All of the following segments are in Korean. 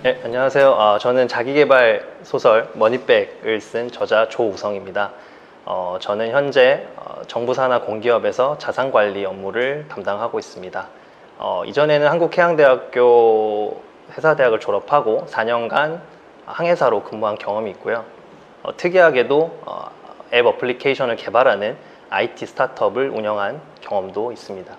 네, 안녕하세요. 저는 자기계발 소설 머니백을 쓴 저자 조우성입니다. 저는 현재 정부 산하 공기업에서 자산관리 업무를 담당하고 있습니다. 이전에는 한국해양대학교 회사대학을 졸업하고 4년간 항해사로 근무한 경험이 있고요. 특이하게도 앱 어플리케이션을 개발하는 IT 스타트업을 운영한 경험도 있습니다.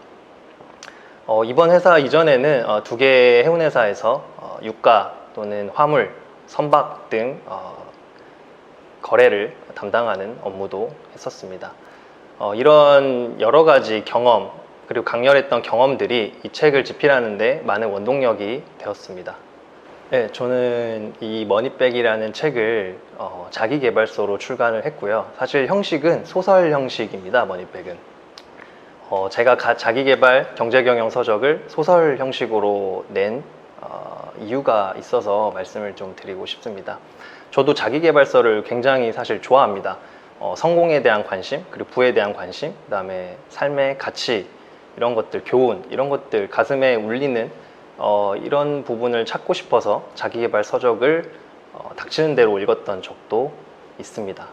이번 회사 이전에는 두 개의 해운회사에서 유가 또는 화물, 선박 등 거래를 담당하는 업무도 했었습니다. 이런 여러 가지 경험 그리고 강렬했던 경험들이 이 책을 집필하는 데 많은 원동력이 되었습니다. 네, 저는 이 머니백이라는 책을 자기계발서로 출간을 했고요. 사실 형식은 소설 형식입니다. 머니백은 제가 자기계발 경제경영 서적을 소설 형식으로 낸 이유가 있어서 말씀을 좀 드리고 싶습니다. 저도 자기계발서를 굉장히 사실 좋아합니다. 성공에 대한 관심, 그리고 부에 대한 관심, 그 다음에 삶의 가치, 이런 것들, 교훈, 이런 것들 가슴에 울리는 이런 부분을 찾고 싶어서 자기계발 서적을 닥치는 대로 읽었던 적도 있습니다.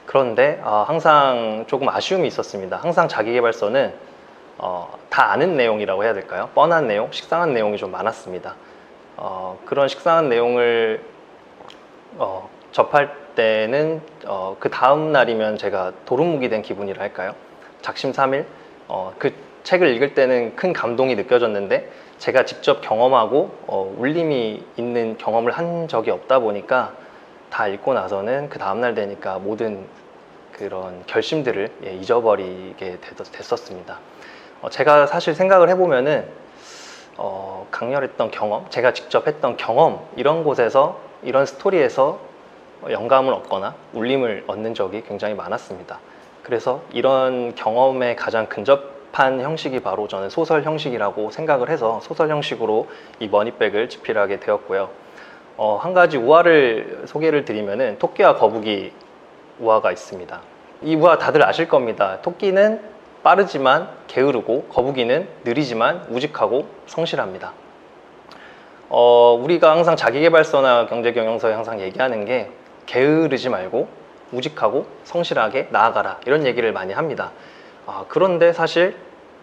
그런데 항상 조금 아쉬움이 있었습니다. 항상 자기계발서는 다 아는 내용이라고 해야 될까요? 뻔한 내용, 식상한 내용이 좀 많았습니다. 그런 식상한 내용을 접할 때는 그 다음 날이면 제가 도루묵이 된 기분이라 할까요? 작심삼일 그 책을 읽을 때는 큰 감동이 느껴졌는데 제가 직접 경험하고 울림이 있는 경험을 한 적이 없다 보니까 다 읽고 나서는 그 다음날 되니까 모든 그런 결심들을 잊어버리게 됐었습니다. 제가 사실 생각을 해보면은 강렬했던 경험, 제가 직접 했던 경험, 이런 곳에서, 이런 스토리에서 영감을 얻거나 울림을 얻는 적이 굉장히 많았습니다. 그래서 이런 경험에 가장 근접한 형식이 바로 저는 소설 형식이라고 생각을 해서 소설 형식으로 이 머니백을 집필하게 되었고요. 한 가지 우화를 소개를 드리면은 토끼와 거북이 우화가 있습니다. 이 우화 다들 아실 겁니다. 토끼는 빠르지만 게으르고 거북이는 느리지만 우직하고 성실합니다. 우리가 항상 자기계발서나 경제경영서에 항상 얘기하는 게 게으르지 말고 우직하고 성실하게 나아가라, 이런 얘기를 많이 합니다. 그런데 사실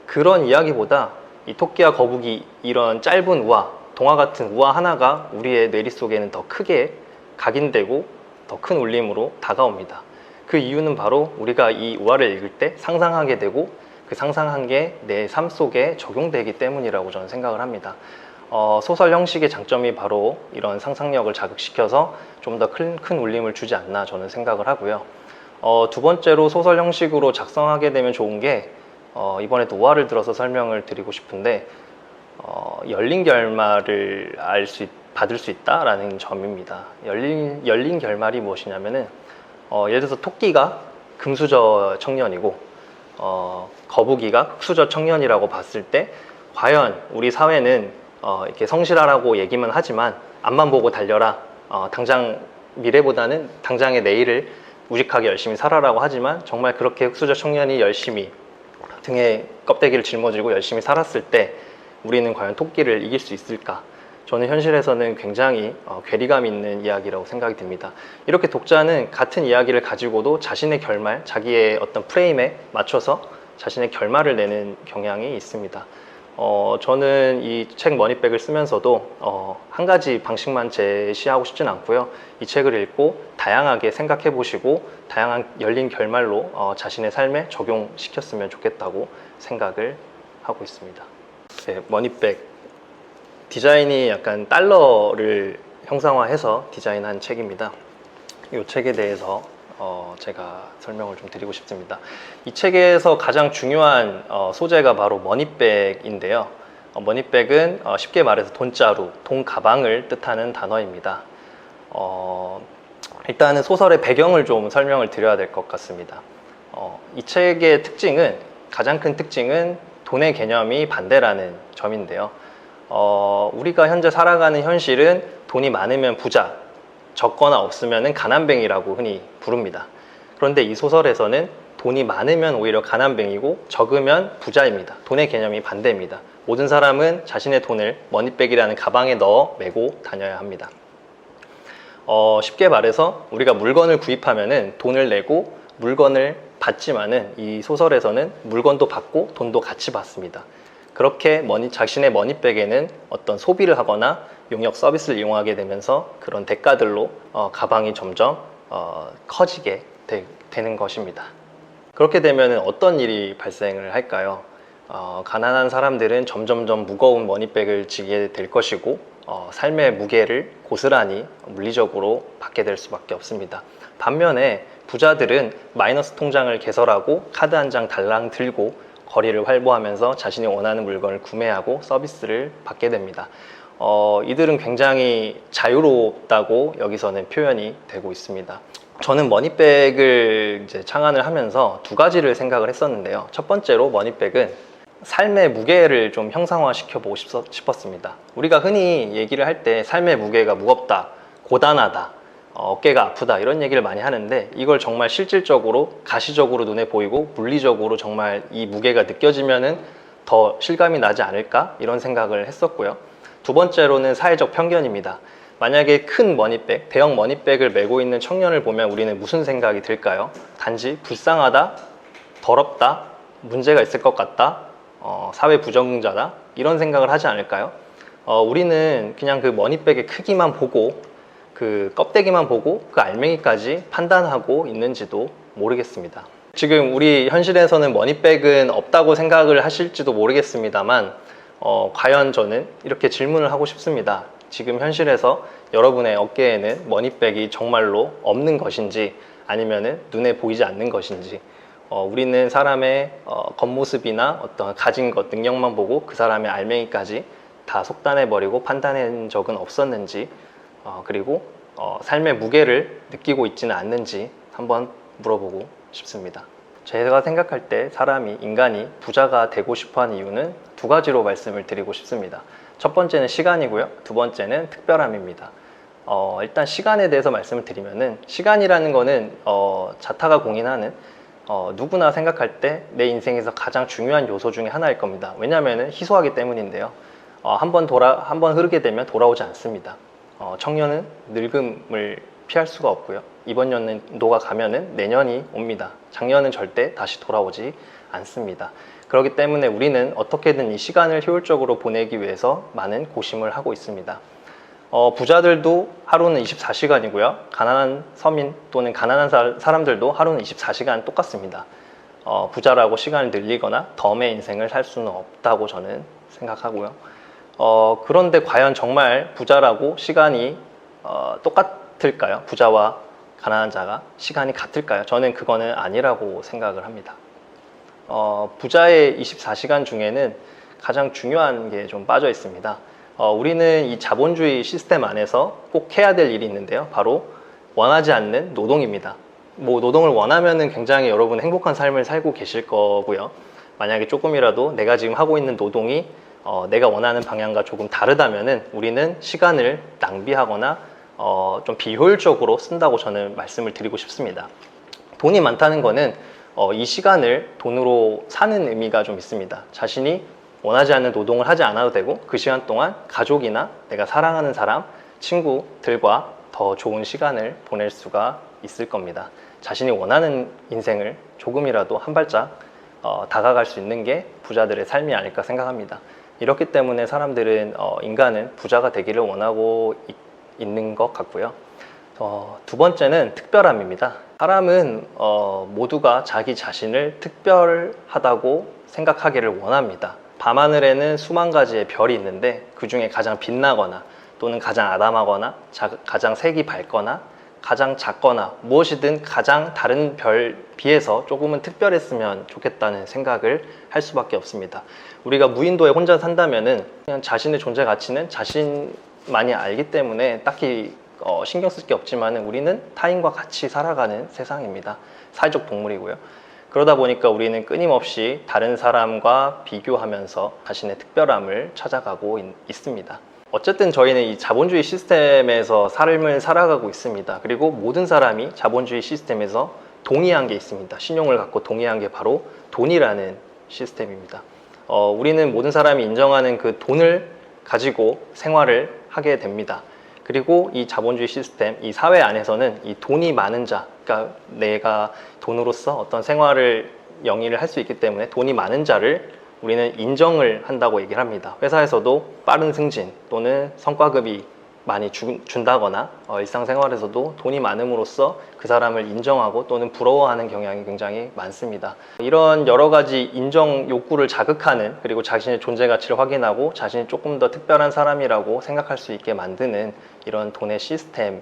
그런 이야기보다 이 토끼와 거북이, 이런 짧은 우화, 동화 같은 우화 하나가 우리의 뇌리 속에는 더 크게 각인되고 더 큰 울림으로 다가옵니다. 그 이유는 바로 우리가 이 우화를 읽을 때 상상하게 되고 그 상상한 게 내 삶 속에 적용되기 때문이라고 저는 생각을 합니다. 소설 형식의 장점이 바로 이런 상상력을 자극시켜서 좀 더 큰 울림을 주지 않나 저는 생각을 하고요. 두 번째로 소설 형식으로 작성하게 되면 좋은 게 이번에도 우화를 들어서 설명을 드리고 싶은데 열린 결말을 받을 수 있다라는 점입니다. 열린 결말이 무엇이냐면은 예를 들어서 토끼가 금수저 청년이고 거북이가 흑수저 청년이라고 봤을 때 과연 우리 사회는 이렇게 성실하라고 얘기만 하지만 앞만 보고 달려라, 당장 미래보다는 당장의 내일을 우직하게 열심히 살아라고 하지만 정말 그렇게 흑수저 청년이 열심히 등에 껍데기를 짊어지고 열심히 살았을 때 우리는 과연 토끼를 이길 수 있을까? 저는 현실에서는 굉장히 괴리감 있는 이야기라고 생각이 듭니다. 이렇게 독자는 같은 이야기를 가지고도 자신의 결말, 자기의 어떤 프레임에 맞춰서 자신의 결말을 내는 경향이 있습니다. 저는 이 책 머니백을 쓰면서도 한 가지 방식만 제시하고 싶진 않고요. 이 책을 읽고 다양하게 생각해 보시고 다양한 열린 결말로 자신의 삶에 적용시켰으면 좋겠다고 생각을 하고 있습니다. 네, 머니백 디자인이 약간 달러를 형상화해서 디자인한 책입니다. 이 책에 대해서 제가 설명을 좀 드리고 싶습니다. 이 책에서 가장 중요한 소재가 바로 머니백인데요. 머니백은 쉽게 말해서 돈자루, 돈 가방을 뜻하는 단어입니다. 일단은 소설의 배경을 좀 설명을 드려야 될 것 같습니다. 이 책의 가장 큰 특징은 돈의 개념이 반대라는 점인데요. 우리가 현재 살아가는 현실은 돈이 많으면 부자, 적거나 없으면 가난뱅이라고 흔히 부릅니다. 그런데 이 소설에서는 돈이 많으면 오히려 가난뱅이고 적으면 부자입니다. 돈의 개념이 반대입니다. 모든 사람은 자신의 돈을 머니백이라는 가방에 넣어 메고 다녀야 합니다. 쉽게 말해서 우리가 물건을 구입하면은 돈을 내고 물건을 받지만은 이 소설에서는 물건도 받고 돈도 같이 받습니다. 그렇게 자신의 머니백에는 어떤 소비를 하거나 용역 서비스를 이용하게 되면서 그런 대가들로 가방이 점점 커지게 되는 것입니다. 그렇게 되면 어떤 일이 발생을 할까요? 가난한 사람들은 점점점 무거운 머니백을 지게 될 것이고 삶의 무게를 고스란히 물리적으로 받게 될 수밖에 없습니다. 반면에 부자들은 마이너스 통장을 개설하고 카드 한 장 달랑 들고 거리를 활보하면서 자신이 원하는 물건을 구매하고 서비스를 받게 됩니다. 이들은 굉장히 자유롭다고 여기서는 표현이 되고 있습니다. 저는 머니백을 이제 창안을 하면서 두 가지를 생각을 했었는데요. 첫 번째로 머니백은 삶의 무게를 좀 형상화 시켜보고 싶었습니다. 우리가 흔히 얘기를 할 때 삶의 무게가 무겁다, 고단하다, 어깨가 아프다 이런 얘기를 많이 하는데 이걸 정말 실질적으로 가시적으로 눈에 보이고 물리적으로 정말 이 무게가 느껴지면은 더 실감이 나지 않을까 이런 생각을 했었고요. 두 번째로는 사회적 편견입니다. 만약에 큰 머니백, 대형 머니백을 메고 있는 청년을 보면 우리는 무슨 생각이 들까요? 단지 불쌍하다, 더럽다, 문제가 있을 것 같다, 사회 부적응자다 이런 생각을 하지 않을까요? 우리는 그냥 그 머니백의 크기만 보고 그 껍데기만 보고 그 알맹이까지 판단하고 있는지도 모르겠습니다. 지금 우리 현실에서는 머니백은 없다고 생각을 하실지도 모르겠습니다만 과연 저는 이렇게 질문을 하고 싶습니다. 지금 현실에서 여러분의 어깨에는 머니백이 정말로 없는 것인지 아니면은 눈에 보이지 않는 것인지 우리는 사람의 겉모습이나 어떤 가진 것, 능력만 보고 그 사람의 알맹이까지 다 속단해버리고 판단한 적은 없었는지 그리고 삶의 무게를 느끼고 있지는 않는지 한번 물어보고 싶습니다. 제가 생각할 때 인간이 부자가 되고 싶어하는 이유는 두 가지로 말씀을 드리고 싶습니다. 첫 번째는 시간이고요. 두 번째는 특별함입니다. 일단 시간에 대해서 말씀을 드리면은 시간이라는 거는 자타가 공인하는 누구나 생각할 때 내 인생에서 가장 중요한 요소 중에 하나일 겁니다. 왜냐하면 희소하기 때문인데요. 한번 흐르게 되면 돌아오지 않습니다. 청년은 늙음을 피할 수가 없고요. 이번 연도가 가면은 내년이 옵니다. 작년은 절대 다시 돌아오지 않습니다. 그렇기 때문에 우리는 어떻게든 이 시간을 효율적으로 보내기 위해서 많은 고심을 하고 있습니다. 부자들도 하루는 24시간이고요. 가난한 서민 또는 가난한 사람들도 하루는 24시간 똑같습니다. 부자라고 시간을 늘리거나 덤의 인생을 살 수는 없다고 저는 생각하고요. 그런데 과연 정말 부자라고 시간이 똑같을까요? 부자와 가난한 자가 시간이 같을까요? 저는 그거는 아니라고 생각을 합니다. 부자의 24시간 중에는 가장 중요한 게 좀 빠져 있습니다. 우리는 이 자본주의 시스템 안에서 꼭 해야 될 일이 있는데요. 바로 원하지 않는 노동입니다. 노동을 원하면은 굉장히 여러분 행복한 삶을 살고 계실 거고요. 만약에 조금이라도 내가 지금 하고 있는 노동이 내가 원하는 방향과 조금 다르다면은 우리는 시간을 낭비하거나 좀 비효율적으로 쓴다고 저는 말씀을 드리고 싶습니다. 돈이 많다는 거는 이 시간을 돈으로 사는 의미가 좀 있습니다. 자신이 원하지 않는 노동을 하지 않아도 되고 그 시간 동안 가족이나 내가 사랑하는 사람, 친구들과 더 좋은 시간을 보낼 수가 있을 겁니다. 자신이 원하는 인생을 조금이라도 한 발짝 다가갈 수 있는 게 부자들의 삶이 아닐까 생각합니다. 이렇기 때문에 인간은 부자가 되기를 원하고 있는 것 같고요. 두 번째는 특별함입니다. 사람은 모두가 자기 자신을 특별하다고 생각하기를 원합니다. 밤하늘에는 수만 가지의 별이 있는데 그 중에 가장 빛나거나 또는 가장 아담하거나 가장 색이 밝거나 가장 작거나 무엇이든 가장 다른 별 비해서 조금은 특별했으면 좋겠다는 생각을 할 수밖에 없습니다. 우리가 무인도에 혼자 산다면은 그냥 자신의 존재 가치는 자신만이 알기 때문에 딱히 신경 쓸 게 없지만 우리는 타인과 같이 살아가는 세상입니다. 사회적 동물이고요. 그러다 보니까 우리는 끊임없이 다른 사람과 비교하면서 자신의 특별함을 찾아가고 있습니다. 어쨌든 저희는 이 자본주의 시스템에서 삶을 살아가고 있습니다. 그리고 모든 사람이 자본주의 시스템에서 동의한 게 있습니다. 신용을 갖고 동의한 게 바로 돈이라는 시스템입니다. 우리는 모든 사람이 인정하는 그 돈을 가지고 생활을 하게 됩니다. 그리고 이 자본주의 시스템, 이 사회 안에서는 이 돈이 많은 자, 그러니까 내가 돈으로서 어떤 생활을 영위를 할 수 있기 때문에 돈이 많은 자를 우리는 인정을 한다고 얘기를 합니다. 회사에서도 빠른 승진 또는 성과급이 많이 준다거나 일상생활에서도 돈이 많음으로써 그 사람을 인정하고 또는 부러워하는 경향이 굉장히 많습니다. 이런 여러 가지 인정 욕구를 자극하는, 그리고 자신의 존재 가치를 확인하고 자신이 조금 더 특별한 사람이라고 생각할 수 있게 만드는 이런 돈의 시스템,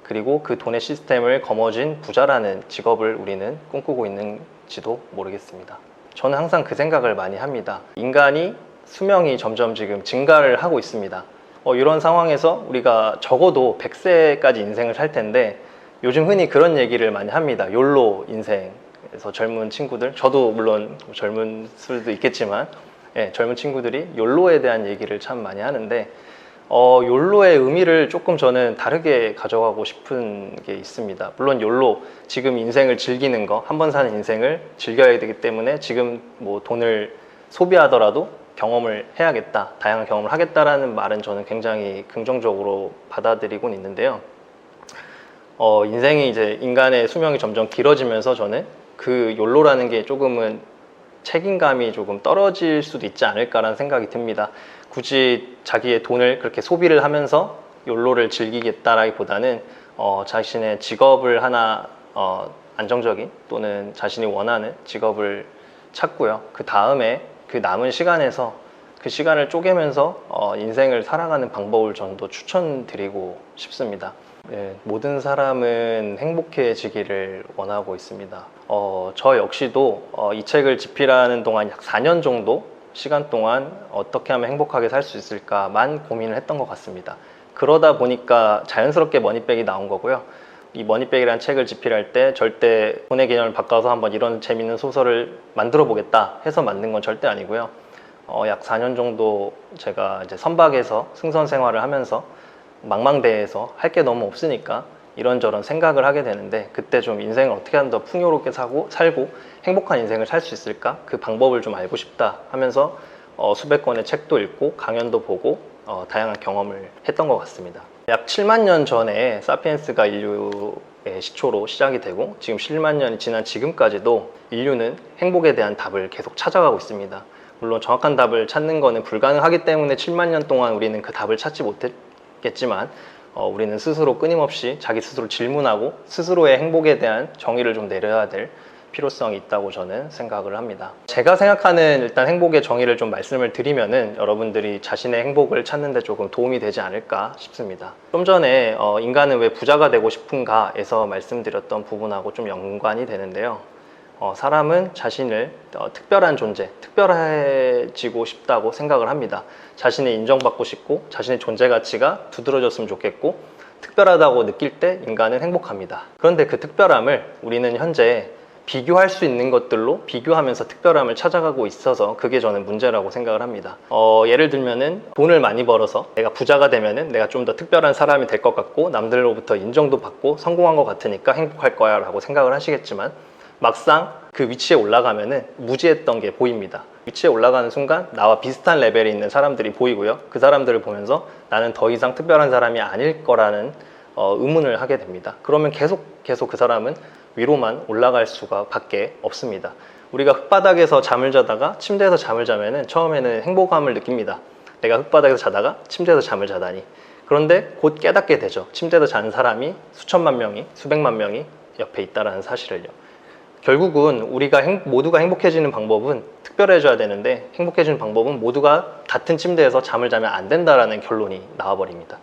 그리고 그 돈의 시스템을 거머쥔 부자라는 직업을 우리는 꿈꾸고 있는지도 모르겠습니다. 저는 항상 그 생각을 많이 합니다. 인간이 수명이 점점 지금 증가를 하고 있습니다. 이런 상황에서 우리가 적어도 100세까지 인생을 살 텐데, 요즘 흔히 그런 얘기를 많이 합니다. 욜로 인생에서 젊은 친구들, 저도 물론 젊은 수도 있겠지만 젊은 친구들이 욜로에 대한 얘기를 참 많이 하는데, 욜로의 의미를 조금 저는 다르게 가져가고 싶은 게 있습니다. 물론 욜로, 지금 인생을 즐기는 거, 한 번 사는 인생을 즐겨야 되기 때문에 지금 뭐 돈을 소비하더라도 경험을 해야겠다, 다양한 경험을 하겠다라는 말은 저는 굉장히 긍정적으로 받아들이곤 있는데요. 인생이 이제 인간의 수명이 점점 길어지면서 저는 그 욜로라는 게 조금은 책임감이 조금 떨어질 수도 있지 않을까라는 생각이 듭니다. 굳이 자기의 돈을 그렇게 소비를 하면서 욜로를 즐기겠다라기보다는 자신의 직업을 하나 안정적인 또는 자신이 원하는 직업을 찾고요. 그 다음에 그 남은 시간에서 그 시간을 쪼개면서 인생을 살아가는 방법을 저는 더 추천드리고 싶습니다. 모든 사람은 행복해지기를 원하고 있습니다. 저 역시도 이 책을 집필하는 동안 약 4년 정도 시간 동안 어떻게 하면 행복하게 살 수 있을까만 고민을 했던 것 같습니다. 그러다 보니까 자연스럽게 머니백이 나온 거고요. 이 머니백이라는 책을 집필할 때 절대 돈의 개념을 바꿔서 한번 이런 재밌는 소설을 만들어 보겠다 해서 만든 건 절대 아니고요. 약 4년 정도 제가 이제 선박에서 승선 생활을 하면서 망망대해에서 할 게 너무 없으니까 이런저런 생각을 하게 되는데, 그때 좀 인생을 어떻게 하면 더 풍요롭게 살고 행복한 인생을 살 수 있을까? 그 방법을 좀 알고 싶다 하면서 수백 권의 책도 읽고 강연도 보고 다양한 경험을 했던 것 같습니다. 약 7만 년 전에 사피엔스가 인류의 시초로 시작이 되고 지금 7만 년이 지난 지금까지도 인류는 행복에 대한 답을 계속 찾아가고 있습니다. 물론 정확한 답을 찾는 것은 불가능하기 때문에 7만 년 동안 우리는 그 답을 찾지 못했겠지만 우리는 스스로 끊임없이 자기 스스로 질문하고 스스로의 행복에 대한 정의를 좀 내려야 될 필요성이 있다고 저는 생각을 합니다. 제가 생각하는 일단 행복의 정의를 좀 말씀을 드리면은 여러분들이 자신의 행복을 찾는 데 조금 도움이 되지 않을까 싶습니다. 좀 전에 인간은 왜 부자가 되고 싶은가에서 말씀드렸던 부분하고 좀 연관이 되는데요. 사람은 자신을 특별한 존재, 특별해지고 싶다고 생각을 합니다. 자신이 인정받고 싶고 자신의 존재 가치가 두드러졌으면 좋겠고 특별하다고 느낄 때 인간은 행복합니다. 그런데 그 특별함을 우리는 현재 비교할 수 있는 것들로 비교하면서 특별함을 찾아가고 있어서 그게 저는 문제라고 생각을 합니다. 예를 들면은 돈을 많이 벌어서 내가 부자가 되면은 내가 좀 더 특별한 사람이 될 것 같고 남들로부터 인정도 받고 성공한 것 같으니까 행복할 거야 라고 생각을 하시겠지만, 막상 그 위치에 올라가면은 무지했던 게 보입니다. 위치에 올라가는 순간 나와 비슷한 레벨에 있는 사람들이 보이고요. 그 사람들을 보면서 나는 더 이상 특별한 사람이 아닐 거라는 의문을 하게 됩니다. 그러면 계속 그 사람은 위로만 올라갈 수가 밖에 없습니다. 우리가 흙바닥에서 잠을 자다가 침대에서 잠을 자면은 처음에는 행복감을 느낍니다. 내가 흙바닥에서 자다가 침대에서 잠을 자다니. 그런데 곧 깨닫게 되죠. 침대에서 자는 사람이 수천만 명이, 수백만 명이 옆에 있다는 사실을요. 결국은 우리가 모두가 행복해지는 방법은 특별해져야 되는데, 행복해지는 방법은 모두가 같은 침대에서 잠을 자면 안 된다라는 결론이 나와버립니다.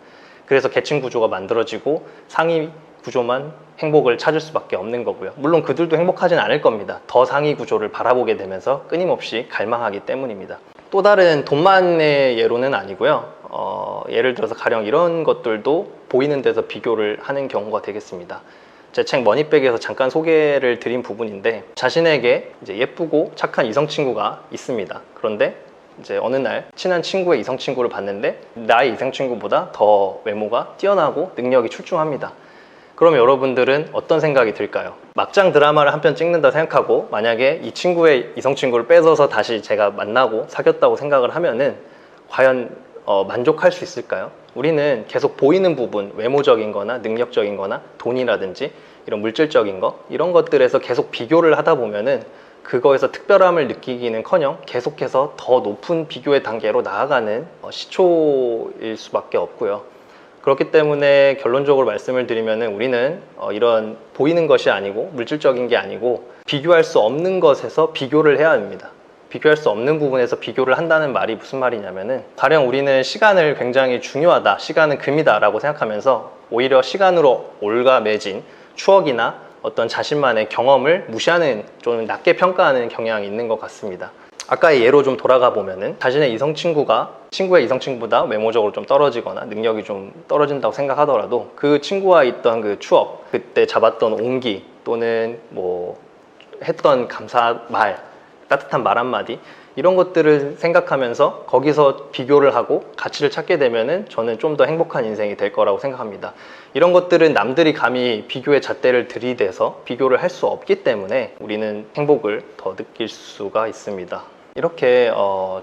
그래서 계층 구조가 만들어지고 상위 구조만 행복을 찾을 수밖에 없는 거고요. 물론 그들도 행복하진 않을 겁니다. 더 상위 구조를 바라보게 되면서 끊임없이 갈망하기 때문입니다. 또 다른 돈만의 예로는 아니고요. 예를 들어서 가령 이런 것들도 보이는 데서 비교를 하는 경우가 되겠습니다. 제 책 머니백에서 잠깐 소개를 드린 부분인데, 자신에게 이제 예쁘고 착한 이성 친구가 있습니다. 그런데 이제 어느 날 친한 친구의 이성 친구를 봤는데 나의 이성 친구보다 더 외모가 뛰어나고 능력이 출중합니다. 그럼 여러분들은 어떤 생각이 들까요? 막장 드라마를 한 편 찍는다 생각하고 만약에 이 친구의 이성 친구를 뺏어서 다시 제가 만나고 사귀었다고 생각을 하면은 과연 만족할 수 있을까요? 우리는 계속 보이는 부분, 외모적인 거나 능력적인 거나 돈이라든지 이런 물질적인 거, 이런 것들에서 계속 비교를 하다 보면은 그거에서 특별함을 느끼기는커녕 계속해서 더 높은 비교의 단계로 나아가는 시초일 수밖에 없고요. 그렇기 때문에 결론적으로 말씀을 드리면은 우리는 이런 보이는 것이 아니고 물질적인 게 아니고 비교할 수 없는 것에서 비교를 해야 합니다. 비교할 수 없는 부분에서 비교를 한다는 말이 무슨 말이냐면은 가령 우리는 시간을 굉장히 중요하다, 시간은 금이다 라고 생각하면서 오히려 시간으로 올가매진 추억이나 어떤 자신만의 경험을 무시하는, 좀 낮게 평가하는 경향이 있는 것 같습니다. 아까의 예로 좀 돌아가 보면은 자신의 이성 친구가 친구의 이성 친구보다 외모적으로 좀 떨어지거나 능력이 좀 떨어진다고 생각하더라도 그 친구와 있던 그 추억, 그때 잡았던 온기 또는 뭐 했던 감사 말, 따뜻한 말 한마디, 이런 것들을 생각하면서 거기서 비교를 하고 가치를 찾게 되면은 저는 좀 더 행복한 인생이 될 거라고 생각합니다. 이런 것들은 남들이 감히 비교의 잣대를 들이대서 비교를 할 수 없기 때문에 우리는 행복을 더 느낄 수가 있습니다. 이렇게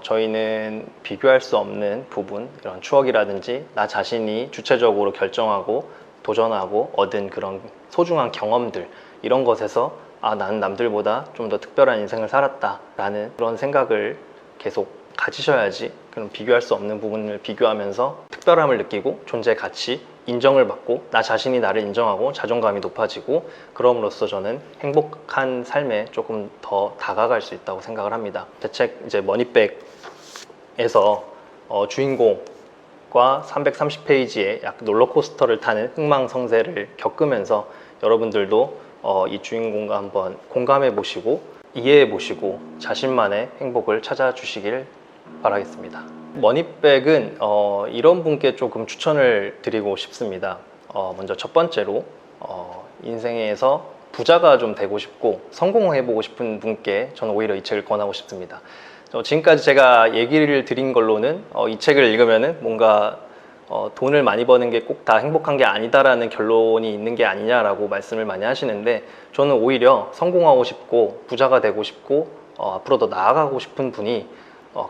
저희는 비교할 수 없는 부분, 이런 추억이라든지 나 자신이 주체적으로 결정하고 도전하고 얻은 그런 소중한 경험들, 이런 것에서 나는 남들보다 좀 더 특별한 인생을 살았다 라는 그런 생각을 계속 가지셔야지, 그럼 비교할 수 없는 부분을 비교하면서 특별함을 느끼고 존재 가치, 인정을 받고 나 자신이 나를 인정하고 자존감이 높아지고, 그럼으로써 저는 행복한 삶에 조금 더 다가갈 수 있다고 생각을 합니다. 제 책 이제 머니백에서 주인공과 330페이지의 약 롤러코스터를 타는 흥망성쇠를 겪으면서 여러분들도 이 주인공과 한번 공감해 보시고 이해해 보시고 자신만의 행복을 찾아주시길 바라겠습니다. 머니백은 이런 분께 조금 추천을 드리고 싶습니다. 먼저 첫 번째로 인생에서 부자가 좀 되고 싶고 성공해 보고 싶은 분께 저는 오히려 이 책을 권하고 싶습니다. 지금까지 제가 얘기를 드린 걸로는 이 책을 읽으면은 뭔가 돈을 많이 버는 게 꼭 다 행복한 게 아니다라는 결론이 있는 게 아니냐라고 말씀을 많이 하시는데, 저는 오히려 성공하고 싶고 부자가 되고 싶고 앞으로 더 나아가고 싶은 분이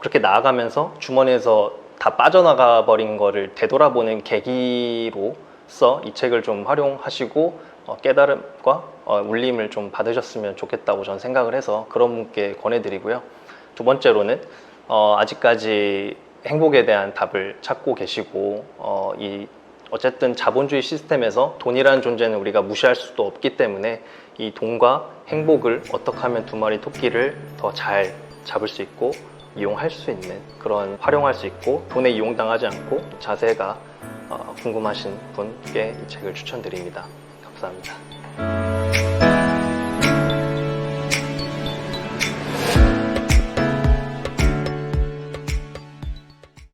그렇게 나아가면서 주머니에서 다 빠져나가 버린 거를 되돌아보는 계기로서 이 책을 좀 활용하시고 깨달음과 울림을 좀 받으셨으면 좋겠다고 저는 생각을 해서 그런 분께 권해드리고요. 두 번째로는 아직까지 행복에 대한 답을 찾고 계시고 어쨌든 자본주의 시스템에서 돈이라는 존재는 우리가 무시할 수도 없기 때문에 이 돈과 행복을 어떻게 하면 두 마리 토끼를 더 잘 잡을 수 있고 이용할 수 있는, 그런 활용할 수 있고 돈에 이용당하지 않고 자세가 궁금하신 분께 이 책을 추천드립니다. 감사합니다.